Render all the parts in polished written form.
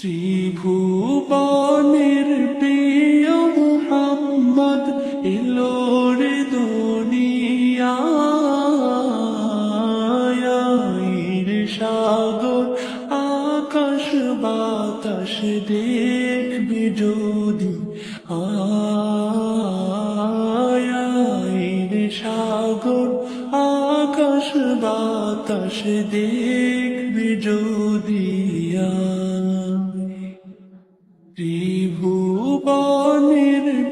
ত্রিভুবনের প্রিয় মুহাম্মদ এলো রে দুনিয়ায় সাগর আকাশ বাতাস দেখবি যদি সাগর আকাশ বাতাস দেখবি যদি ত্রিভুবনের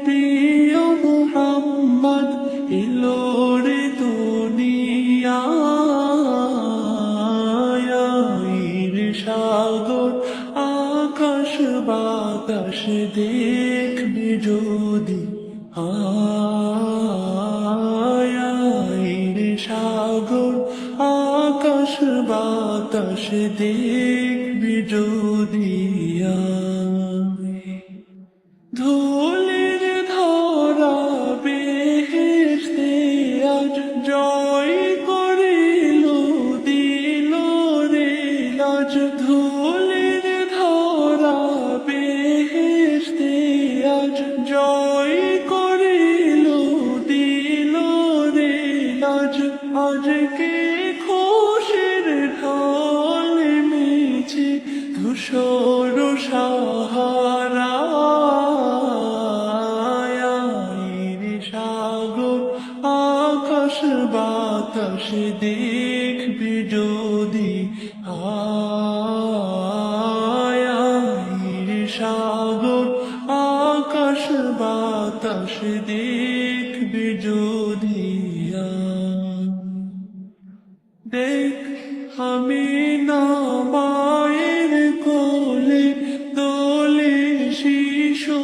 প্রিয় মুহাম্মদ এলো রে দুনিয়ায় সাগর আকাশ বাতাস দেখবি যদি সাগর আকাশ বাতাস দেখবি যদি ধুলির ধরা বেহেশতে আজ জয় করিল দিল রে লাজ ধুলির ধরা বেহেশতে আজ জয় করিল দিল রে লাজ আজকে খুশির ঢল মিছে ধূসর সাহারা সাগর আকাশ বাতাস দেখবি যদি সাগর আকাশ বাতাস দেখবি যদি দেখ আমি না মায়ের কোলে দোলে শিশু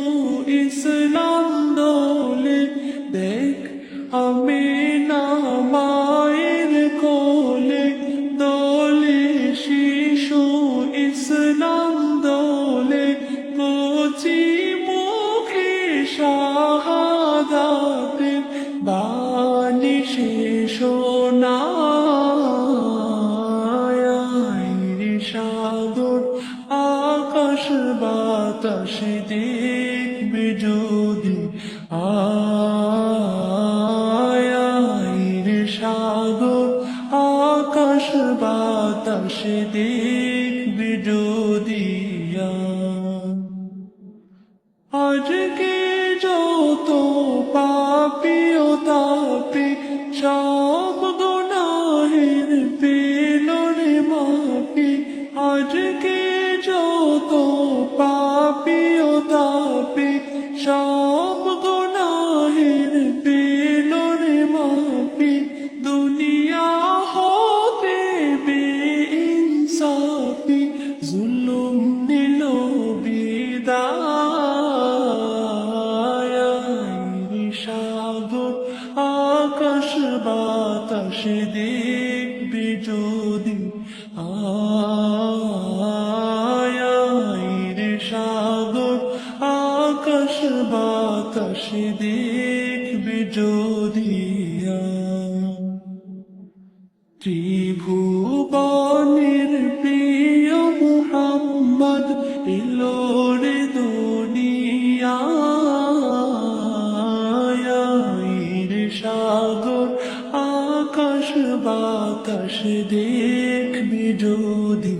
ইসলাম দোলে দেখ আমি না মায়ের কোলে দোলে শিশু ইসলাম দোলে কচি মুখে শাহাদাতে বাণী শেষ না সাগর আকাশ বাতাস দেখবি যদি সাগর আকাশ বাতাস দেখবি যদি আজকে যত পাপী ও তাপী সব গুনাহের পেল রে মাপি আজকে যত পাপী ও তাপী সব গুনাহের পেল রে মাপি দুনিয়া হতে বেইনসাফি জুলুম নিল বিদায় সাগর আকাশ বাতাস দেখবি যদি সাগর আকাশ বাতাস দেখবি যদি ত্রিভুবনের প্রিয় মুহাম্মদ এলো রে দুনিয়ায় সাগর আকাশ বাতাস দেখবি যদি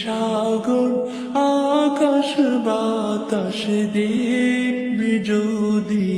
সাগর আকাশ বাতাস দেখবি যদি